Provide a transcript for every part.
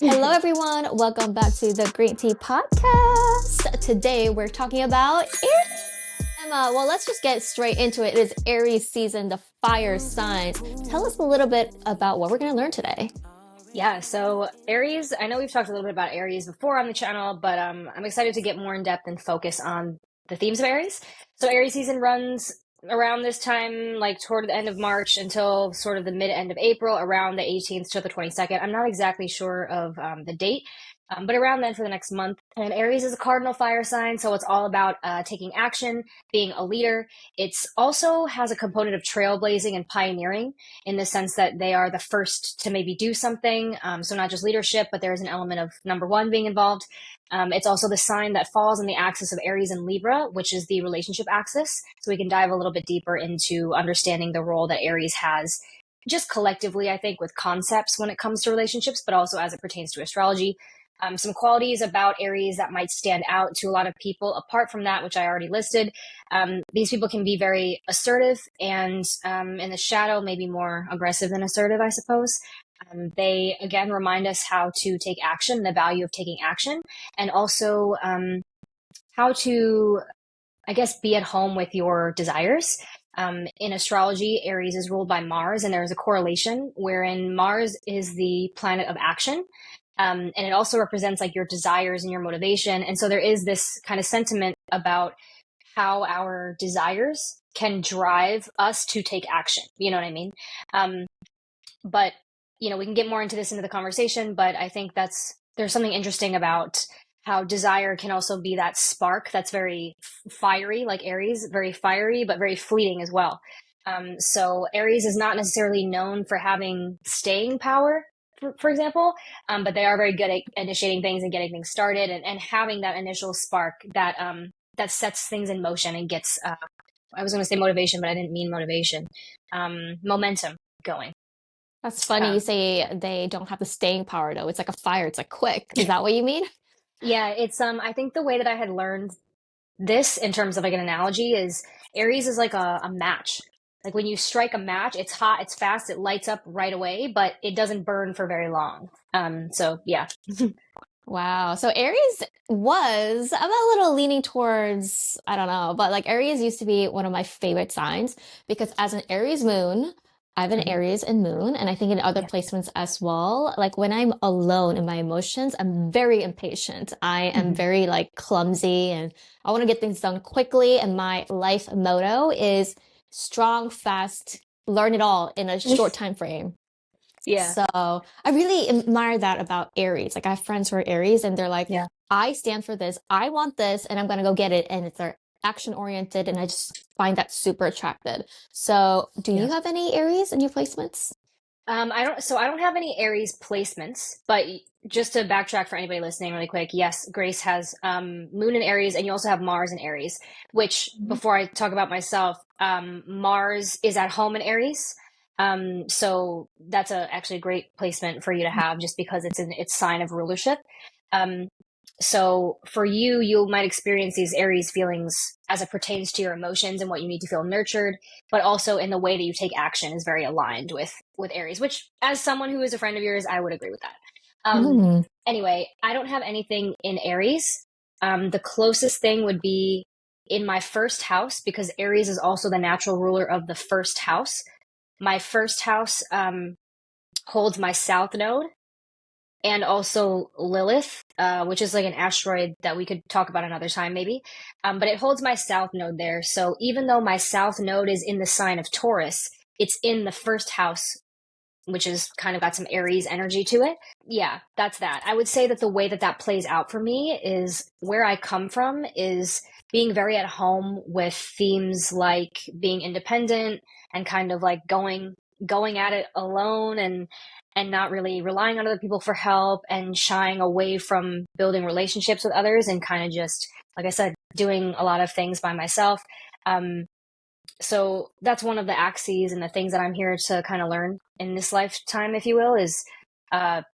Hello, everyone. Welcome back to the Green Tea Podcast. Today, we're talking about Aries. Emma, well, let's just get straight into it. It is Aries season, the fire signs. Tell us a little bit about what we're going to learn today. Yeah, so Aries, I know we've talked a little bit about Aries before on the channel, but I'm excited to get more in depth and focus on the themes of Aries. So Aries season runs around this time, like toward the end of March until sort of the mid-end of April, around the 18th to the 22nd. I'm not exactly sure of the date, but around then for the next month. And Aries is a cardinal fire sign, so it's all about taking action, being a leader. It's also has a component of trailblazing and pioneering in the sense that they are the first to maybe do something. So not just leadership, but there is an element of number one being involved. It's also the sign that falls on the axis of Aries and Libra, which is the relationship axis. So we can dive a little bit deeper into understanding the role that Aries has just collectively, I think, with concepts when it comes to relationships, but also as it pertains to astrology. Some qualities about Aries that might stand out to a lot of people, apart from that, which I already listed. These people can be very assertive and in the shadow, maybe more aggressive than assertive, I suppose. They, again, remind us how to take action, the value of taking action, and also how to, I guess, be at home with your desires. In astrology, Aries is ruled by Mars, and there is a correlation wherein Mars is the planet of action. And it also represents like your desires and your motivation. And so there is this kind of sentiment about how our desires can drive us to take action. You know what I mean? But we can get more into this into the conversation, but I think there's something interesting about how desire can also be that spark that's very fiery, like Aries, very fiery, but very fleeting as well. So Aries is not necessarily known for having staying power, for example, but they are very good at initiating things and getting things started and having that initial spark that that sets things in motion and gets, I was going to say motivation, but I didn't mean motivation, momentum going. That's funny. You Um, say they don't have the staying power, though. It's like a fire. It's like quick. Is that what you mean? yeah, it's I think the way that I had learned this in terms of like an analogy is Aries is like a match. Like when you strike a match, it's hot, it's fast, it lights up right away, but it doesn't burn for very long. So yeah. Wow. So Aries was, I'm a little leaning towards, I don't know, but like Aries used to be one of my favorite signs because as an Aries moon, I have an Mhm. Aries and moon, and I think in other Yeah. placements as well. Like when I'm alone in my emotions, I'm very impatient. I am Mhm. very like clumsy and I want to get things done quickly. And my life motto is strong, fast, learn it all in a short time frame. Yeah. So I really admire that about Aries. Like I have friends who are Aries and they're like, Yeah. I stand for this, I want this, and I'm gonna go get it. And it's they're action oriented, and I just find that super attractive. So do Yeah. you have any Aries in your placements? I don't have any Aries placements, but just to backtrack for anybody listening really quick, yes, Grace has Moon in Aries, and you also have Mars in Aries, which Mhm. before I talk about myself, Mars is at home in Aries. So that's actually a great placement for you to have just because it's in its sign of rulership. Um, so for you, you might experience these Aries feelings as it pertains to your emotions and what you need to feel nurtured, but also in the way that you take action is very aligned with Aries, which as someone who is a friend of yours, I would agree with that. Um, Mm. anyway, I don't have anything in Aries. The closest thing would be in my first house because Aries is also the natural ruler of the first house. My first house holds my south node and also Lilith, which is like an asteroid that we could talk about another time, maybe. But it holds my south node there. So even though my south node is in the sign of Taurus, it's in the first house, which is kind of got some Aries energy to it. Yeah, that's that. I would say that the way that that plays out for me is where I come from is being very at home with themes like being independent and kind of like going at it alone and not really relying on other people for help and shying away from building relationships with others and kind of just like I said doing a lot of things by myself. Um, so that's one of the axes and the things that I'm here to kind of learn in this lifetime, if you will, is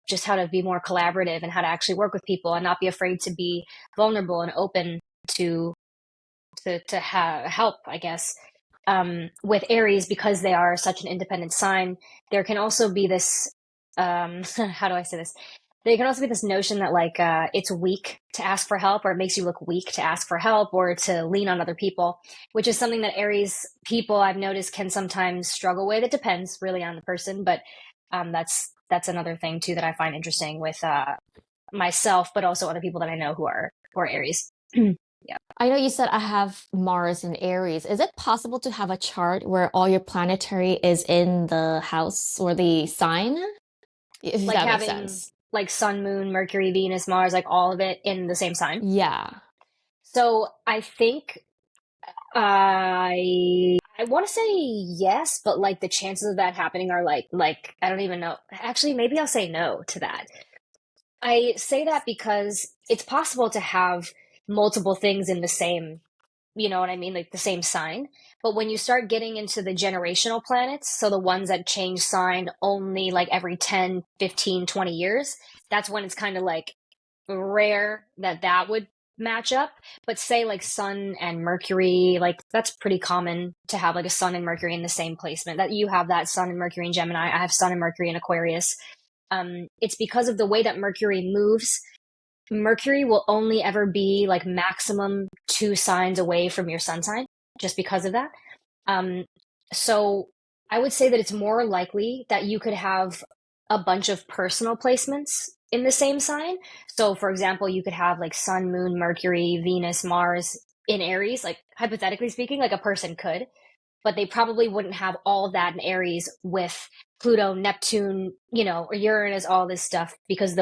just how to be more collaborative and how to actually work with people and not be afraid to be vulnerable and open to help, I guess. With Aries, because they are such an independent sign, there can also be this how do I say this? there can also be this notion that like it's weak to ask for help, or it makes you look weak to ask for help or to lean on other people, which is something that Aries people I've noticed can sometimes struggle with. It depends really on the person, but that's another thing too that I find interesting with myself, but also other people that I know who are Aries. Yeah. I know you said I have Mars in Aries. Is it possible to have a chart where all your planetary is in the house or the sign? If Like that makes having sense. like Sun, Moon, Mercury, Venus, Mars, like all of it in the same sign. Yeah. So I think I want to say yes, but like the chances of that happening are like I don't even know. Actually, maybe I'll say no to that. I say that because it's possible to have multiple things in the same, you know what I mean, like the same sign. But when you start getting into the generational planets, so the ones that change sign only like every 10, 15, 20 years, that's when it's kind of like rare that that would match up. But say like Sun and Mercury, like that's pretty common to have like a Sun and Mercury in the same placement. That you have that Sun and Mercury in Gemini. I have Sun and Mercury in Aquarius. It's because of the way that Mercury moves. Mercury will only ever be like maximum two signs away from your sun sign, just because of that. Um, so I would say that it's more likely that you could have a bunch of personal placements in the same sign. So, for example, you could have like Sun, Moon, Mercury, Venus, Mars in Aries, like hypothetically speaking, like a person could, but they probably wouldn't have all of that in Aries with Pluto, Neptune, or Uranus, all this stuff, because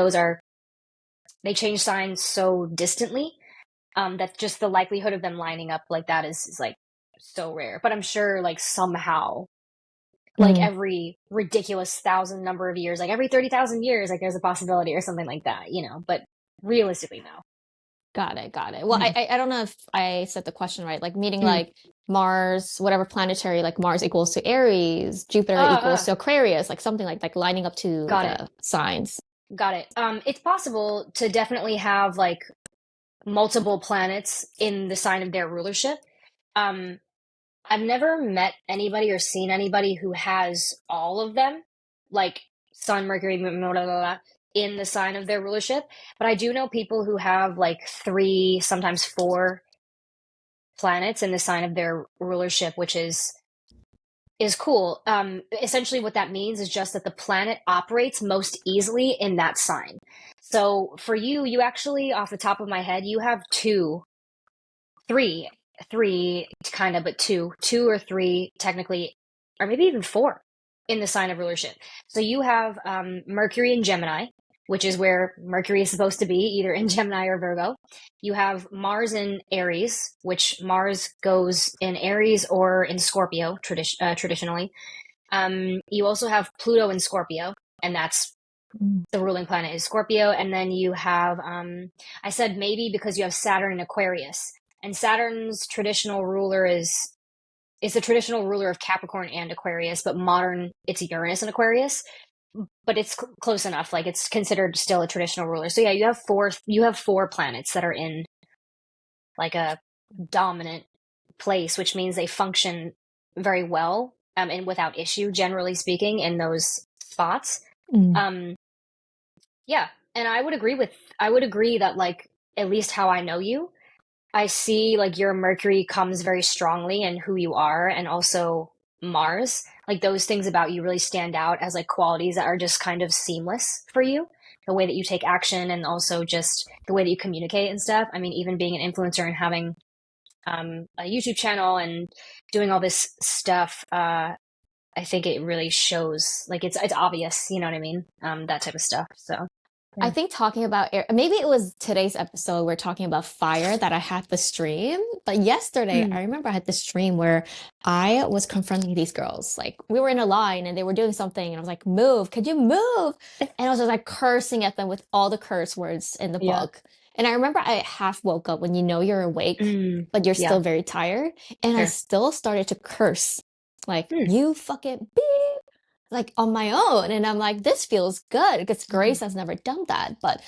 they change signs so distantly that just the likelihood of them lining up like that is like so rare. But I'm sure like somehow, like Mm, every ridiculous thousand number of years, like every 30,000 years, like there's a possibility or something like that, but realistically, no. got it, got it. Well, Mm. I don't know if I said the question right. Like meaning Mm. like Mars, whatever planetary, like Mars equals to Aries, Jupiter equals Uh, to Aquarius, like something like lining up to got it. the signs. Got it. It's possible to definitely have like multiple planets in the sign of their rulership. Um, I've never met anybody or seen anybody who has all of them, like Sun, Mercury, blah, blah, blah, in the sign of their rulership. But I do know people who have like three, sometimes four planets in the sign of their rulership, which is cool. Essentially, what that means is just that the planet operates most easily in that sign. So for you, you actually, off the top of my head, you have three, three kind of, but two or three technically, or maybe even four in the sign of rulership. So you have Mercury in Gemini, which is where Mercury is supposed to be, either in Gemini or Virgo. You have Mars in Aries, which Mars goes in Aries or in Scorpio traditionally. You also have Pluto in Scorpio, and that's Mm. the ruling planet is Scorpio. And then you have, I said maybe because you have Saturn in Aquarius. And Saturn's traditional ruler is the traditional ruler of Capricorn and Aquarius, but modern it's Uranus and Aquarius. But it's close enough. Like it's considered still a traditional ruler. So yeah, you have four planets that are in like a dominant place, which means they function very well and without issue, generally speaking, in those spots. Mm. Um, yeah, and I would agree that like at least how I know you, I see like your Mercury comes very strongly in who you are, and also Mars. Like those things about you really stand out as like qualities that are just kind of seamless for you. The way that you take action and also just the way that you communicate and stuff. I mean, even being an influencer and having a YouTube channel and doing all this stuff, I think it really shows. Like it's obvious, you know what I mean? That type of stuff. So I yeah. think talking about air, maybe it was today's episode, we're talking about fire that I had the stream. But yesterday, Mm. I remember I had this stream where I was confronting these girls. Like we were in a line and they were doing something, and I was like, move, could you move? And I was just like cursing at them with all the curse words in the Yeah. book. And I remember I half woke up when you know you're awake, Mm. but you're Yeah. still very tired. And I Sure. still started to curse, like, Mm. you fucking beep, like on my own. And I'm like, this feels good because Mm. Grace has never done that. But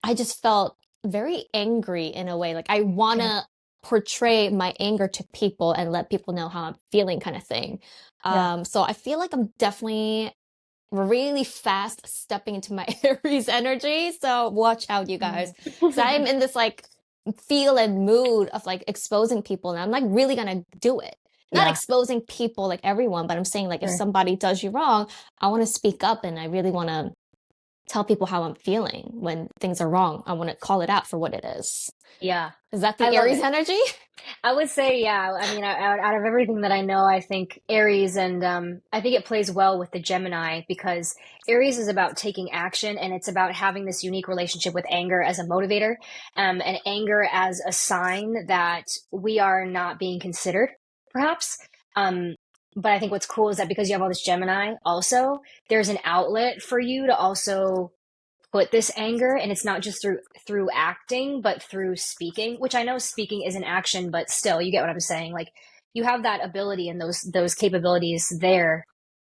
I just felt very angry in a way. Like I want Yeah. to portray my anger to people and let people know how I'm feeling kind of thing. Yeah. So I feel like I'm definitely really fast stepping into my Aries energy. So watch out, you guys. Because I'm in this like feel and mood of like exposing people, and I'm like really gonna do it. Not Yeah, exposing people like everyone, but I'm saying like if sure. somebody does you wrong, I want to speak up and I really want to tell people how I'm feeling when things are wrong. I want to call it out for what it is. Yeah. Is that I the love Aries it. energy? I would say, yeah. I mean, out of everything that I know, I think Aries, and I think it plays well with the Gemini because Aries is about taking action, and it's about having this unique relationship with anger as a motivator, and anger as a sign that we are not being considered, perhaps. Um, but I think what's cool is that because you have all this Gemini, also there's an outlet for you to also put this anger, and it's not just through acting but through speaking, which I know speaking is an action, but still you get what I'm saying. Like you have that ability and those capabilities there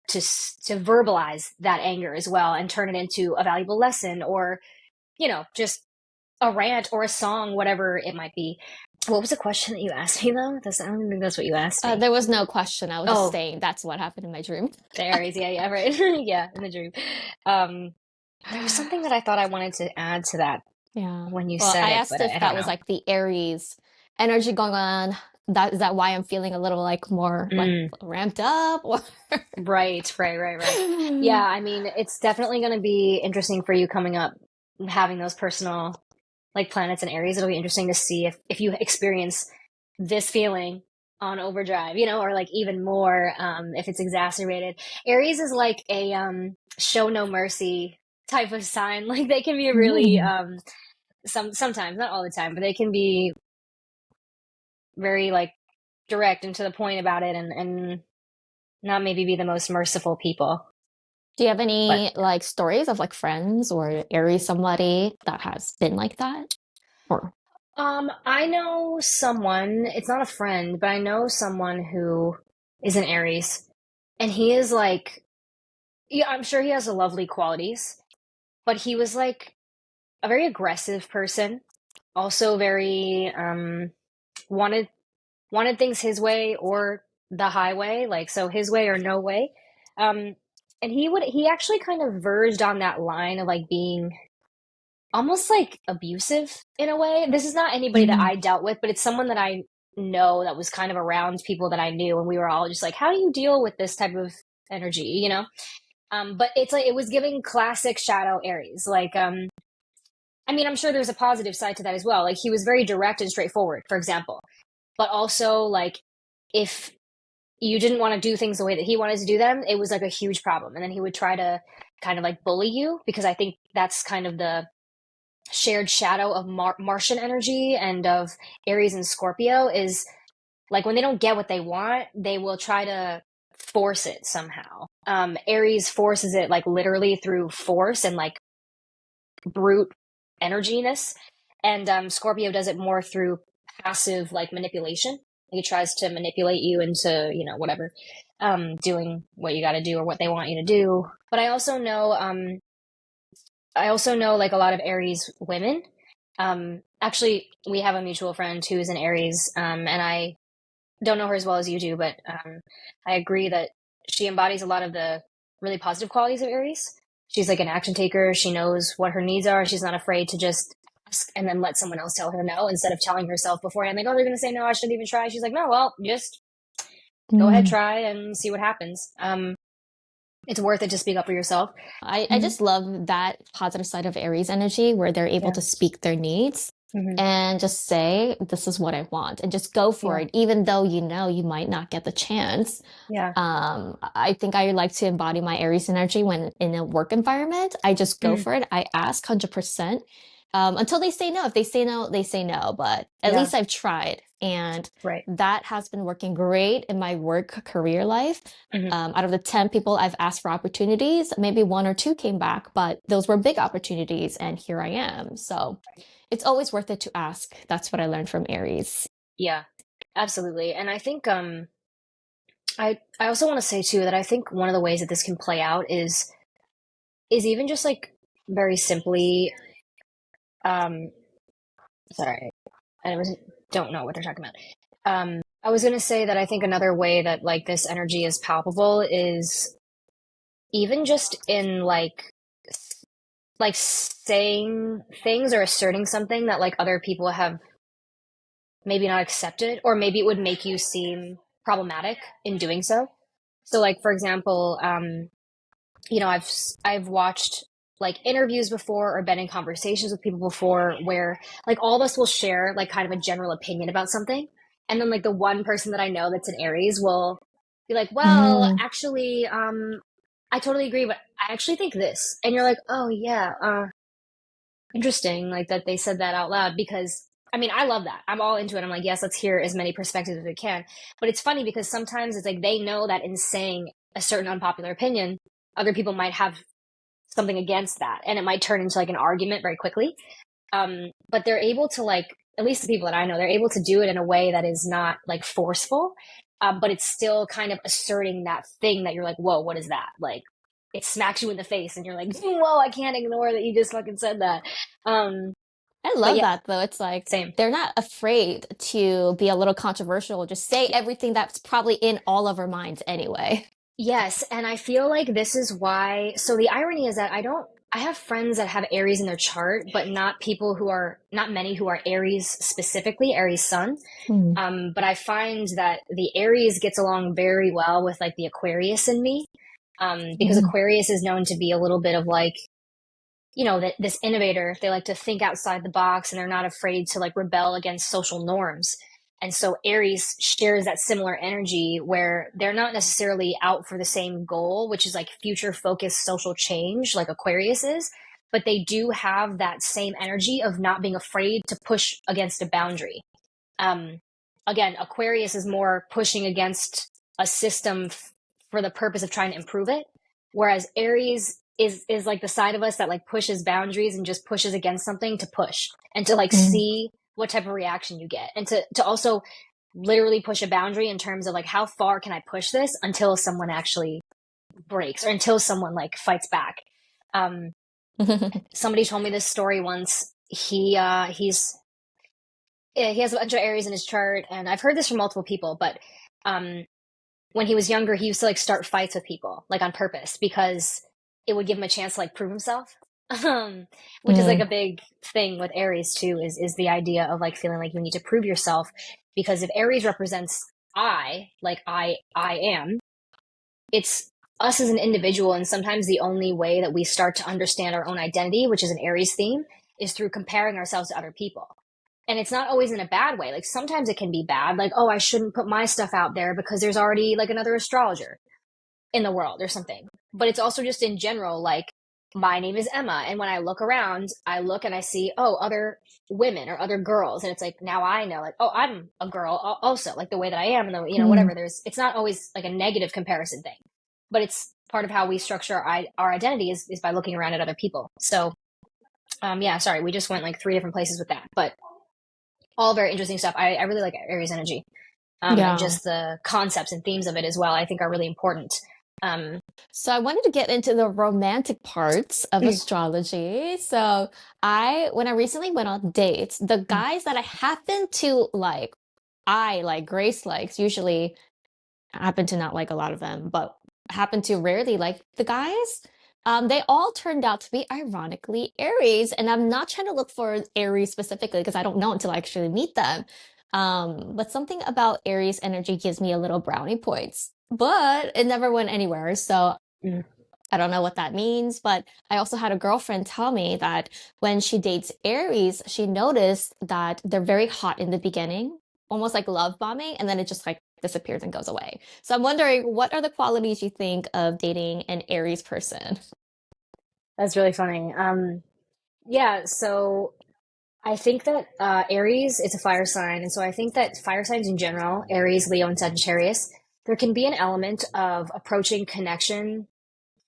to verbalize that anger as well and turn it into a valuable lesson, or just a rant or a song, whatever it might be. What was the question that you asked me though? I don't think that's what you asked me. There was no question. I was just Oh, saying that's what happened in my dream. the Aries. Yeah, yeah, right. Yeah, in the dream. um there was something that I thought I wanted to add to that Yeah. when you Well, said I it, asked but I if don't that was know. like the Aries energy going on. That is that why I'm feeling a little like more like Mm, ramped up or right, right, right, right. Yeah, I mean, it's definitely going to be interesting for you coming up, having those personal like planets in Aries. It'll be interesting to see if you experience this feeling on overdrive, or like even more, if it's exacerbated. Aries is like a show no mercy type of sign. Like they can be really Mm. sometimes, not all the time, but they can be very like direct and to the point about it, and not maybe be the most merciful people. Do you have But any like stories of like friends or Aries somebody that has been like that? Or I know someone, it's not a friend, but I know someone who is an Aries, and he is like, yeah, I'm sure he has the lovely qualities, but he was like a very aggressive person, also very wanted wanted things his way or the highway, like so his way or no way. Um and he actually kind of verged on that line of like being almost like abusive in a way. This is not anybody that Mm. I dealt with, but it's someone that I know that was kind of around people that I knew, and we were all just like, how do you deal with this type of energy, but it's like it was giving classic shadow Aries. Like I mean, I'm sure there's a positive side to that as well. Like he was very direct and straightforward, for example. But also like if you didn't want to do things the way that he wanted to do them, it was like a huge problem. And then he would try to kind of like bully you, because I think that's kind of the shared shadow of Martian energy and of Aries and Scorpio, is like when they don't get what they want, they will try to force it somehow. Aries forces it like literally through force and like brute energiness, and Scorpio does it more through passive like manipulation. He tries to manipulate you into whatever, doing what you got to do or what they want you to do. But I also know like a lot of Aries women. Actually, we have a mutual friend who is an Aries, and I don't know her as well as you do, but I agree that she embodies a lot of the really positive qualities of Aries. She's like an action taker. She knows what her needs are. She's not afraid to just ask and then let someone else tell her no, instead of telling herself beforehand, like, oh, they're going to say no, I shouldn't even try. She's like, no, well, just go ahead, Mm. try and see what happens. It's worth it to speak up for yourself. I Mm-hmm. just love that positive side of Aries energy where they're able Yeah. to speak their needs Mm-hmm. and just say, this is what I want, and just go for Yeah. it, even though you know you might not get the chance. Yeah. I think I like to embody my Aries energy when in a work environment. I just go Mm. for it. I ask 100%, until they say no. If they say no, they say no. But at Yeah. least I've tried. And Right. that has been working great in my work career life. Mm-hmm. Out of the 10 people I've asked for opportunities, maybe one or two came back, but those were big opportunities. And here I am. So it's always worth it to ask. That's what I learned from Aries. Yeah. Absolutely. And I think I also want to say too that I think one of the ways that this can play out is even just like very simply, um sorry, I was don't know what they're talking about. I was gonna say that I think another way that like this energy is palpable is even just in like saying things or asserting something that like other people have maybe not accepted, or maybe it would make you seem problematic in doing so. So like for example, I've watched like interviews before or been in conversations with people before where like all of us will share like kind of a general opinion about something, and then like the one person that I know that's an Aries will be like, well, Mm. actually, I totally agree, but I actually think this. And you're like, oh yeah, interesting, like that they said that out loud. Because I mean, I love that. I'm all into it. I'm like, yes, let's hear as many perspectives as we can. But it's funny because sometimes it's like they know that in saying a certain unpopular opinion, other people might have something against that, and it might turn into like an argument very quickly. But they're able to like, at least the people that I know, they're able to do it in a way that is not like forceful, but it's still kind of asserting that thing that you're like, whoa, what is that? Like, it smacks you in the face, and you're like, whoa, I can't ignore that you just fucking said that. Um, I but love yeah, that though. It's like same. they're not afraid to be a little controversial, just say everything that's probably in all of our minds anyway. Yes, and I feel like this is why. So the irony is that I have friends that have Aries in their chart, but not people who are, not many who are Aries specifically, Aries sun. Hmm. But I find that the Aries gets along very well with like the Aquarius in me, because Mm. Aquarius is known to be a little bit of like, that this innovator. They like to think outside the box, and they're not afraid to like rebel against social norms. And so Aries shares that similar energy where they're not necessarily out for the same goal, which is like future focused social change, like Aquarius is, but they do have that same energy of not being afraid to push against a boundary. Um, Again, Aquarius is more pushing against a system for the purpose of trying to improve it, whereas Aries is like the side of us that like pushes boundaries and just pushes against something to push and to like Mm. see what type of reaction you get, and to also literally push a boundary in terms of like how far can I push this until someone actually breaks or until someone like fights back. Um, Somebody told me this story once. He has a bunch of Aries in his chart, and I've heard this from multiple people. But um, when he was younger, he used to like start fights with people, like on purpose, because it would give him a chance to like prove himself. Which is like Mm. a big thing with Aries too, is the idea of like feeling like you need to prove yourself. Because if Aries represents I, like I am, it's us as an individual, and sometimes the only way that we start to understand our own identity, which is an Aries theme, is through comparing ourselves to other people. And it's not always in a bad way. Like sometimes it can be bad, like, oh, I shouldn't put my stuff out there because there's already like another astrologer in the world or something. But it's also just in general, like, my name is Emma, and when I look around, I look and I see, oh, other women or other girls, and it's like now I know, like, oh, I'm a girl also, like the way that I am, and the, Mm. whatever. It's not always like a negative comparison thing, but it's part of how we structure our identity is by looking around at other people. So, yeah, sorry, we just went like three different places with that, but all very interesting stuff. I really like Aries energy, and Yeah. just the concepts and themes of it as well. I think are really important. Um, So I wanted to get into the romantic parts of astrology. So when I recently went on dates, the guys that I happen to like, I like Grace likes, usually I happen to not like a lot of them, but happen to rarely like the guys. They all turned out to be ironically Aries, and I'm not trying to look for Aries specifically because I don't know until I actually meet them. But something about Aries energy gives me a little brownie points, but it never went anywhere. So mm, I don't know what that means, but I also had a girlfriend tell me that when she dates Aries, she noticed that they're very hot in the beginning, almost like love bombing, and then it just like disappears and goes away. So I'm wondering, what are the qualities you think of dating an Aries person? that's really funny. Yeah, so I think that Aries, it's a fire sign, and so I think that fire signs in general, Aries, Leo, and Sagittarius, there can be an element of approaching connection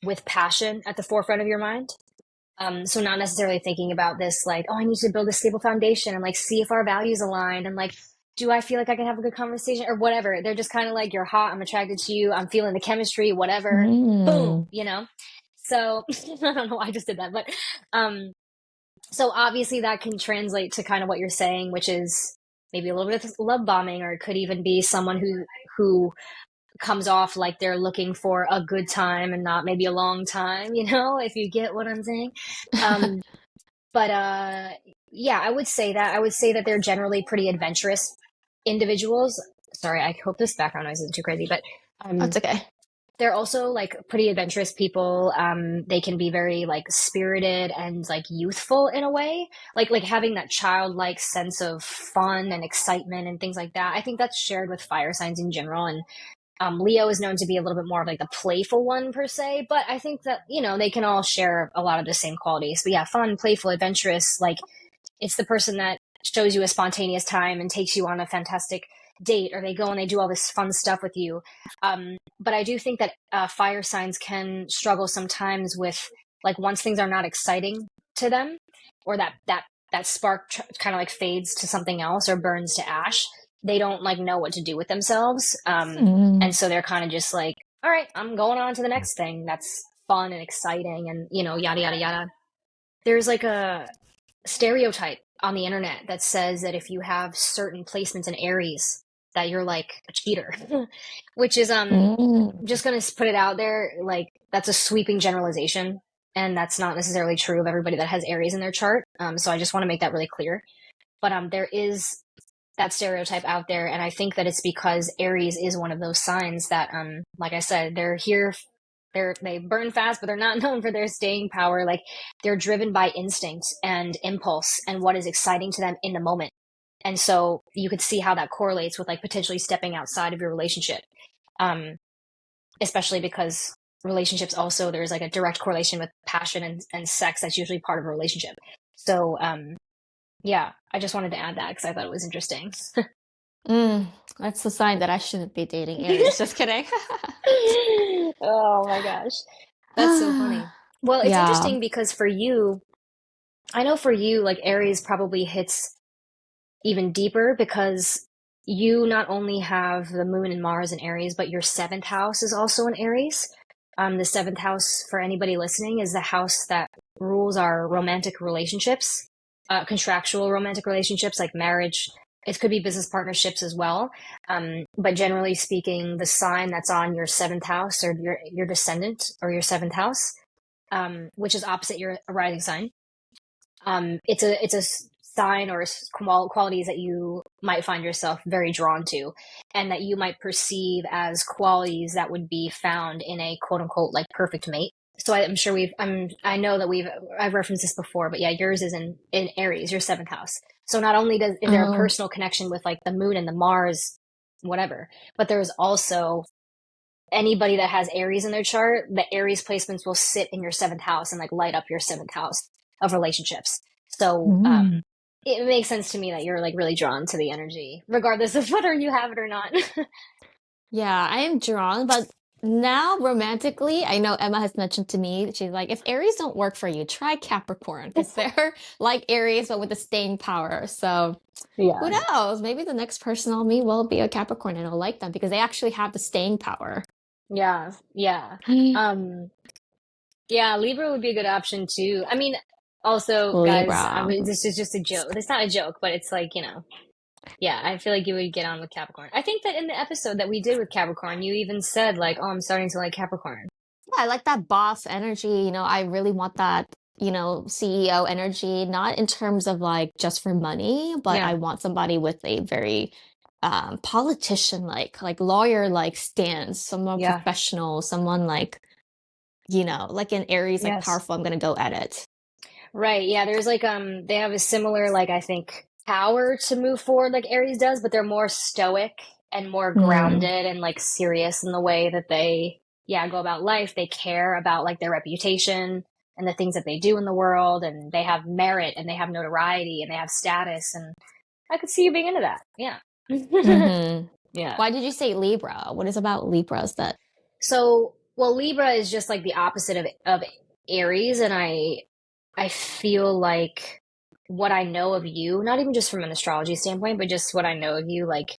with passion at the forefront of your mind. So not necessarily thinking about this like, oh, I need to build a stable foundation and like see if our values align, and like, do I feel like I can have a good conversation or whatever. They're just kind of like, you're hot, I'm attracted to you, I'm feeling the chemistry, whatever. Boom, Mm. So I don't know why I just did that, but um, so obviously that can translate to kind of what you're saying, which is maybe a little bit of love bombing, or it could even be someone who comes off like they're looking for a good time and not maybe a long time, if you get what I'm saying. Um, but yeah, I would say that. I would say that they're generally pretty adventurous individuals. Sorry, I hope this background noise isn't too crazy, but That's um, okay. they're also like pretty adventurous people. They can be very like spirited and like youthful in a way, like having that childlike sense of fun and excitement and things like that. I think that's shared with fire signs in general, and Leo is known to be a little bit more of like the playful one per se, but I think that, they can all share a lot of the same qualities. But yeah, fun, playful, adventurous, like it's the person that shows you a spontaneous time and takes you on a fantastic date, or they go and they do all this fun stuff with you. But I do think that fire signs can struggle sometimes with like once things are not exciting to them, or that spark kind of like fades to something else or burns to ash. They don't like know what to do with themselves, Mm. and so they're kind of just like, all right, I'm going on to the next thing that's fun and exciting, and yada yada yada. There's like a stereotype on the internet that says that if you have certain placements in Aries, that you're like a cheater, which is Mm. just gonna put it out there, like that's a sweeping generalization, and that's not necessarily true of everybody that has Aries in their chart. So I just want to make that really clear. But there is that stereotype out there, and I think that it's because Aries is one of those signs that, like I said, they're here. They burn fast, but they're not known for their staying power. Like they're driven by instinct and impulse and what is exciting to them in the moment. And so you could see how that correlates with like potentially stepping outside of your relationship. Um, Especially because relationships also, there's like a direct correlation with passion and sex that's usually part of a relationship. So yeah, I just wanted to add that because I thought it was interesting. Mm. That's a sign that I shouldn't be dating Aries. Just kidding. Oh my gosh. That's so funny. Well, it's Yeah. interesting because for you, I know for you, like Aries probably hits even deeper because you not only have the moon and Mars in Aries, but your seventh house is also in Aries. The seventh house, for anybody listening, is the house that rules our romantic relationships, contractual romantic relationships like marriage. It could be business partnerships as well. But generally speaking, the sign that's on your seventh house or your descendant or your seventh house, which is opposite your rising sign, it's a sign or qualities that you might find yourself very drawn to, and that you might perceive as qualities that would be found in a quote unquote like perfect mate. So I'm sure I know that I've referenced this before, but yeah, yours is in Aries, your seventh house. So not only is there a Oh. personal connection with like the moon and the Mars, whatever, but there's also anybody that has Aries in their chart, the Aries placements will sit in your seventh house and like light up your seventh house of relationships. So Mm. it makes sense to me that you're like really drawn to the energy, regardless of whether you have it or not. Yeah, I am drawn, but now romantically, I know Emma has mentioned to me that she's like, if Aries don't work for you, try Capricorn because they're like Aries but with the staying power. So who Yeah. knows? Maybe the next person I'll meet will be a Capricorn and I'll like them because they actually have the staying power. Yeah. Yeah. Um, yeah, Libra would be a good option too. I mean, also, guys, I Libra. mean, this is just a joke. It's not a joke, but it's like, yeah, I feel like you would get on with Capricorn. I think that in the episode that we did with Capricorn, you even said like, "Oh, I'm starting to like Capricorn." Yeah, I like that boss energy. I really want that, CEO energy, not in terms of like just for money, but Yeah. I want somebody with a very politician like lawyer like stance, someone Yeah. professional, someone like, like in Aries, like Yes. powerful, I'm gonna go at it. Right. Yeah, there's like they have a similar like I think power to move forward like Aries does, but they're more stoic and more Hmm. grounded and like serious in the way that they go about life. They care about like their reputation and the things that they do in the world, and they have merit and they have notoriety and they have status, and I could see you being into that. Yeah. Hmm. Yeah. Why did you say Libra? What is about Libras that So, well, Libra is just like the opposite of Aries, and I feel like what I know of you, not even just from an astrology standpoint, but just what I know of you, like,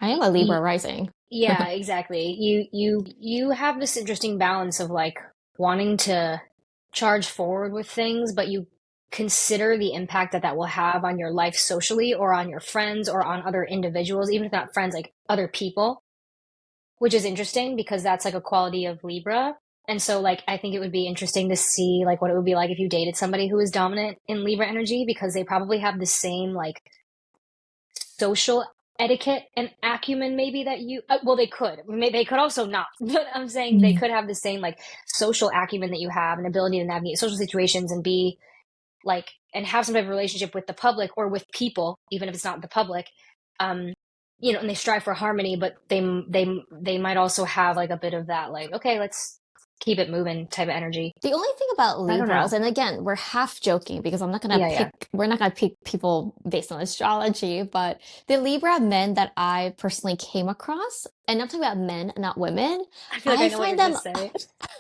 I am a y Libra rising? yeah, exactly. You have this interesting balance of like wanting to charge forward with things, but you consider the impact that that will have on your life socially or on your friends or on other individuals, even if not friends, like other people. which is interesting because that's like a quality of Libra. And so like I think it would be interesting to see like what it would be like if you dated somebody who was dominant in Libra energy because they probably have the same like social etiquette and acumen maybe that you well they could they could also not but I'm saying they Mm. could have the same like social acumen that you have and ability to navigate social situations and be like and have some type of relationship with the public or with people even if it's not the public um you know and they strive for harmony but they might also have like a bit of that like okay let's keep it moving type of energy. The only thing about I don't know. Libras, and again, we're half joking because Yeah. we're not gonna pick people based on astrology, but the Libra men that I personally came across, and I'm talking about men, not women, I feel like I I know what find you're gonna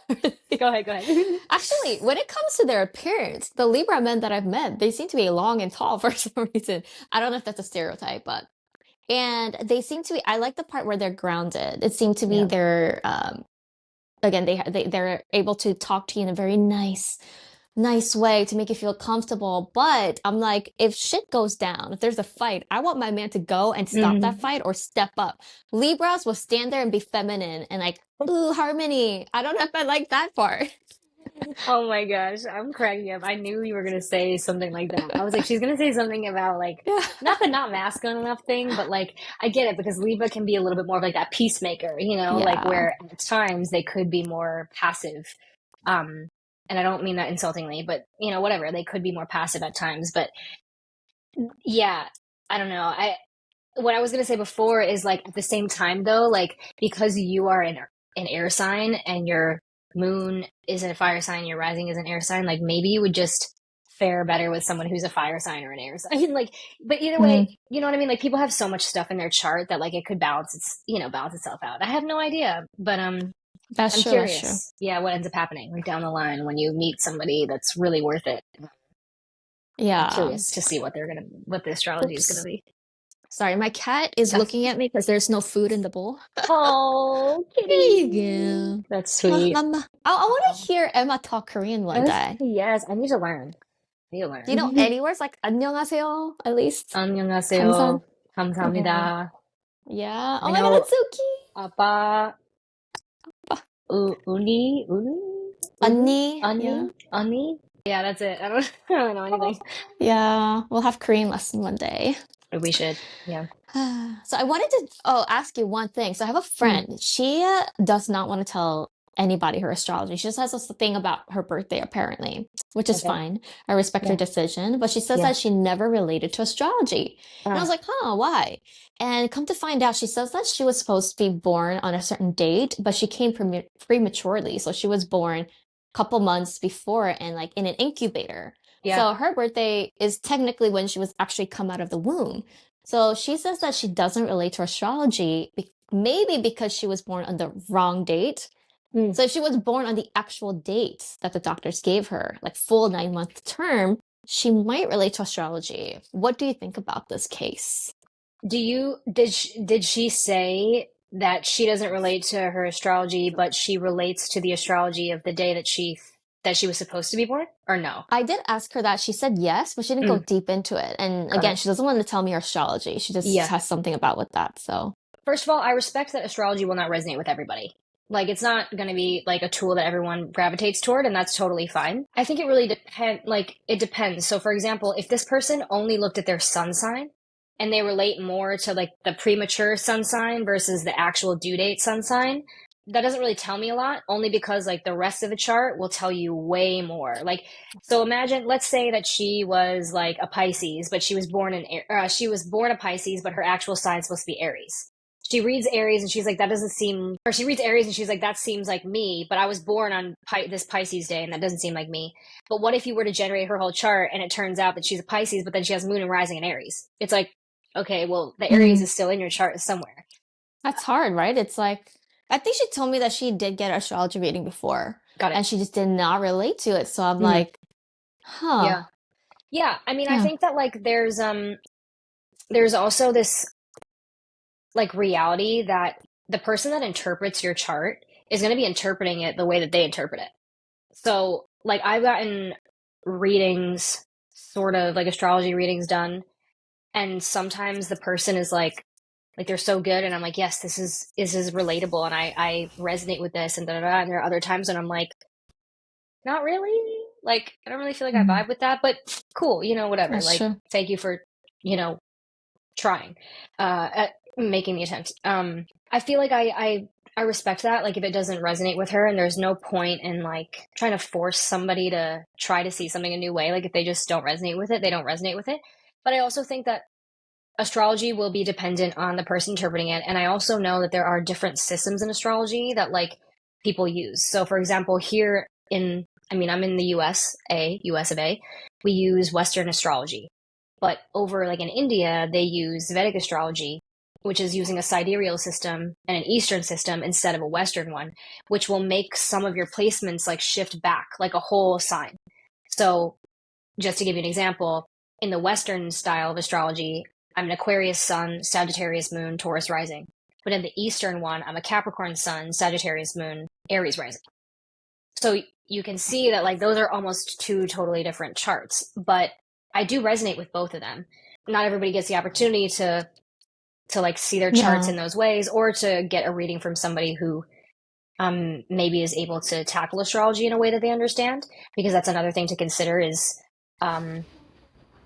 them say. Go ahead. actually, when it comes to their appearance, the Libra men that I've met, they seem to be long and tall for some reason. I don't know if that's a stereotype, but and they seem to be, I like the part where they're grounded. It seemed to be Yeah. their again they're able to talk to you in a very nice way to make you feel comfortable. But I'm like, if shit goes down, if there's a fight, I want my man to go and stop that Mhm. fight or step up. Libras will stand there and be feminine and like, ooh, harmony. I don't know if I like that part. Oh my gosh, I'm cracking up. I knew you were gonna say something like that. I was like, she's gonna say something about like Yeah. not the not masculine enough thing, but like I get it because Libra can be a little bit more of like that peacemaker, you know, like Yeah. where at times they could be more passive. Um, and I don't mean that insultingly, but you know, whatever, they could be more passive at times. But yeah, I don't know. I what I was gonna say before is like at the same time though, like because you are an air sign and your moon is a fire sign, your rising is an air sign, like maybe you would just fare better with someone who's a fire sign or an air sign. Like, but either way, Mm, you know what I mean? Like people have so much stuff in their chart that like it could balance itself out. I have no idea, but that's I'm true. That's true. curious. Yeah, what ends up happening like down the line when you meet somebody that's really worth it. I'm Yeah. curious to see what the astrology is gonna Oops. be. Sorry, my cat is looking at me because there's no food in the bowl. Oh, There you kitty. go. That's Oh, sweet. mama. I want to hear Emma talk Korean one day. Yes, I need to learn. I need to Do you know learn. any words like 안녕하세요 at least? 감사. 안녕하세요. Yeah. 감사합니다. Yeah. I Oh my God, that's know so cute. 아빠, Ah, uni, 언니. Yeah. ani. Yeah, that's it. I don't know Oh. anything. Yeah. We'll have Korean lesson one day. We should. Yeah. So I wanted to ask you one thing. So I have a Mm, friend. She does not want to tell anybody her astrology. She just has this thing about her birthday apparently, which is okay. fine. I respect her Yeah. decision, but she says Yeah. that she never related to astrology. And I was Uh, like, "Huh, why?" And come to find out, she says that she was supposed to be born on a certain date, but she came prematurely. So she was born a couple months before and like in an incubator. yeah. So her birthday is technically when she was actually come out of the womb. So she says that she doesn't relate to astrology, maybe because she was born on the wrong date. Mm. So if she was born on the actual date that the doctors gave her, like full 9 month term, she might relate to astrology. What do you think about this case? Did she say that she doesn't relate to her astrology, but she relates to the astrology of the day that she was supposed to be born? Or no? I did ask her that. She said yes, but she didn't go Mm, deep into it. And got again, it. she doesn't want to tell me her astrology. She just Yeah. has something about with that. So, First of all, I respect that astrology will not resonate with everybody. Like, it's not going to be like a tool that everyone gravitates toward, and that's totally fine. I think it really it depends. So, for example, if this person only looked at their sun sign and they relate more to like the premature sun sign versus the actual due date sun sign, that doesn't really tell me a lot, only because like the rest of the chart will tell you way more. Like, so imagine, let's say that she was like a Pisces, but she was born a Pisces, but her actual sign is supposed to be Aries. She reads Aries and she's like, that doesn't seem, or she reads Aries and she's like, that seems like me, but I was born on this Pisces day and that doesn't seem like me. But what if you were to generate her whole chart and it turns out that she's a Pisces, but then she has moon and rising in Aries? It's like, okay, well, the Aries mm, is still in your chart somewhere. that's hard, right? It's like, I think she told me that she did get an astrology reading before Got it. and she just did not relate to it. So I'm Mm, like, huh. yeah. Yeah. I mean, I Yeah. think that like there's also this like reality that the person that interprets your chart is going to be interpreting it the way that they interpret it. So, like, I've gotten readings, sort of like astrology readings done, and sometimes the person is like Like they're so good, and I'm like, yes, this is relatable, and I resonate with this, and da da da. And there are other times when I'm like, not really. Like I don't really feel like I Mm, vibe with that, but cool, whatever. that's Like true. thank you for you know trying, at making the attempt. I feel like I respect that. Like if it doesn't resonate with her, and there's no point in like trying to force somebody to try to see something a new way. Like if they just don't resonate with it, they don't resonate with it. But I also think that astrology will be dependent on the person interpreting it. And I also know that there are different systems in astrology that like people use. So for example, here in, I mean, I'm in the US of A, we use Western astrology. But over like in India, they use Vedic astrology, which is using a sidereal system and an Eastern system instead of a Western one, which will make some of your placements like shift back like a whole sign. So just to give you an example, in the Western style of astrology, I'm an Aquarius sun, Sagittarius moon, Taurus rising. But in the Eastern one, I'm a Capricorn sun, Sagittarius moon, Aries rising. So you can see that like those are almost two totally different charts, but I do resonate with both of them. Not everybody gets the opportunity to like see their charts Yeah. in those ways, or to get a reading from somebody who maybe is able to tackle astrology in a way that they understand, because that's another thing to consider is um,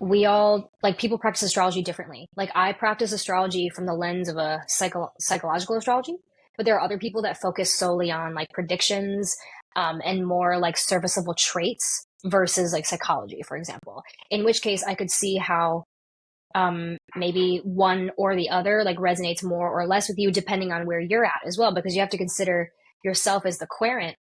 we all like people practice astrology differently. Like I practice astrology from the lens of a psychological astrology, but there are other people that focus solely on like predictions, and more like surface level traits versus like psychology, for example. In which case, I could see how maybe one or the other like resonates more or less with you depending on where you're at as well, because you have to consider yourself as the querent.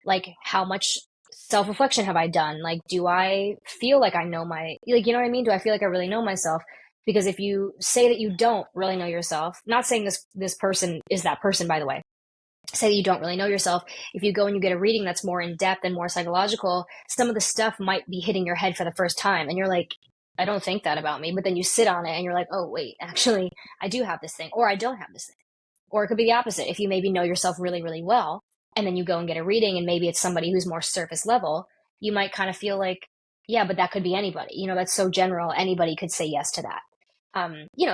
Like how much self-reflection have I done? Like do I feel like I know my, like, you know what I mean, do I feel like I really know myself? Because if you say that you don't really know yourself, not saying this person is that person, by the way, say that you don't really know yourself, if you go and you get a reading that's more in depth and more psychological, some of the stuff might be hitting your head for the first time and you're like, I don't think that about me. But then you sit on it and you're like, oh wait, actually I do have this thing, or I don't have this thing. Or it could be the opposite. If you maybe know yourself really, really well, and then you go and get a reading, and maybe it's somebody who's more surface level, you might kind of feel like, yeah, but that could be anybody. That's so general. Anybody could say yes to that.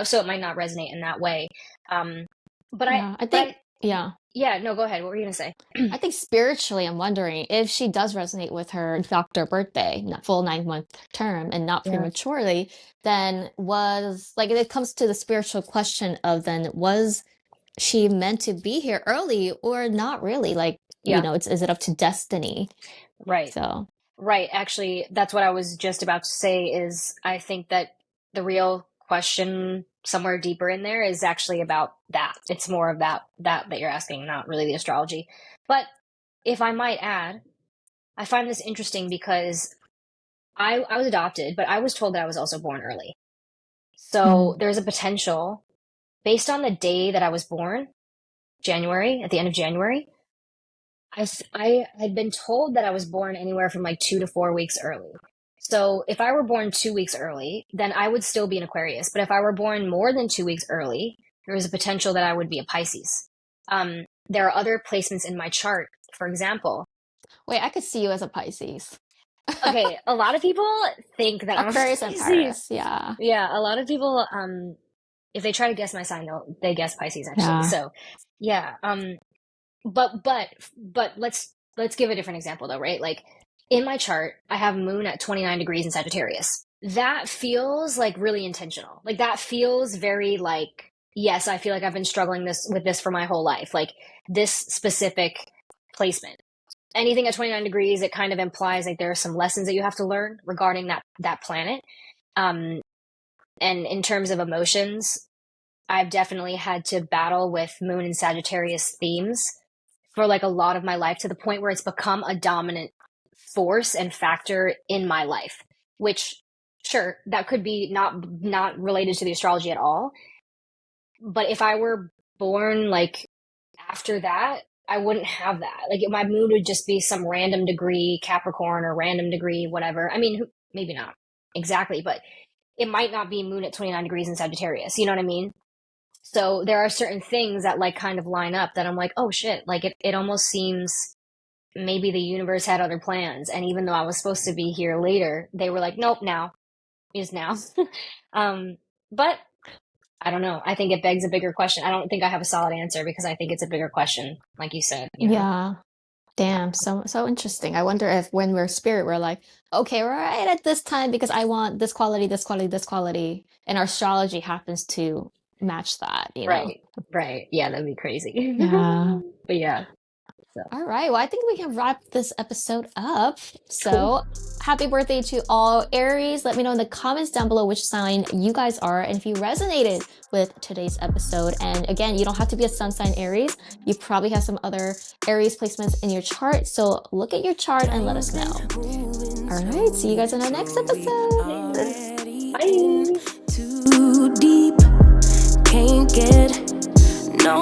So it might not resonate in that way. Um, but I, Yeah. I but think, I, yeah. yeah, no, go ahead. What were you gonna say? I think spiritually, I'm wondering if she does resonate with her doctor birthday, not full 9 month term and not Yeah. prematurely, then was like it comes to the spiritual question of then was she meant to be here early or not really? Like, Yeah. is it up to destiny? Right. So, Right. Actually, that's what I was just about to say is I think that the real question somewhere deeper in there is actually about that. It's more of that you're asking, not really the astrology. But if I might add, I find this interesting because I was adopted, but I was told that I was also born early. So mm, there's a potential based on the day that I was born, January, at the end of January, I had been told that I was born anywhere from like 2 to 4 weeks early. So if I were born 2 weeks early, then I would still be an Aquarius. But if I were born more than 2 weeks early, there was a potential that I would be a Pisces. There are other placements in my chart. For example, wait, I could see you as a Pisces. okay, a lot of people think that I'm a Aquarius and Pisces. Taurus. Yeah. Yeah, a lot of people, if they try to guess my sign, they guess Pisces actually. Yeah. So, yeah. But let's give a different example though, right? Like in my chart, I have moon at 29 degrees in Sagittarius. That feels like really intentional. Like that feels very like, yes, I feel like I've been struggling with this for my whole life. Like this specific placement. Anything at 29 degrees, it kind of implies like there are some lessons that you have to learn regarding that planet. Um, and in terms of emotions, I've definitely had to battle with moon and Sagittarius themes for like a lot of my life, to the point where it's become a dominant force and factor in my life, which sure, that could be not related to the astrology at all, but if I were born like after that, I wouldn't have that. Like my moon would just be some random degree Capricorn or random degree whatever. I mean, maybe not exactly, but it might not be moon at 29 degrees in Sagittarius. You know what I mean? So there are certain things that like kind of line up that I'm like, oh shit, like it almost seems maybe the universe had other plans. And even though I was supposed to be here later, they were like, nope, now is now. um, but I don't know. I think it begs a bigger question. I don't think I have a solid answer because I think it's a bigger question, like you said, you know. Yeah. Damn, so interesting. I wonder if when we're spirit, we're like, okay, we're right at this time because I want this quality, this quality, this quality, and our astrology happens to match that, you know? Right. Right. Yeah, that'd be crazy. Yeah. But yeah, so All right. Well, I think we can wrap this episode up. cool. So, happy birthday to all Aries. Let me know in the comments down below which sign you guys are and if you resonated with today's episode. And again, you don't have to be a sun sign Aries. You probably have some other Aries placements in your chart. So, look at your chart and let us know. All right. See you guys in our next episode. Bye. Too deep, can't get no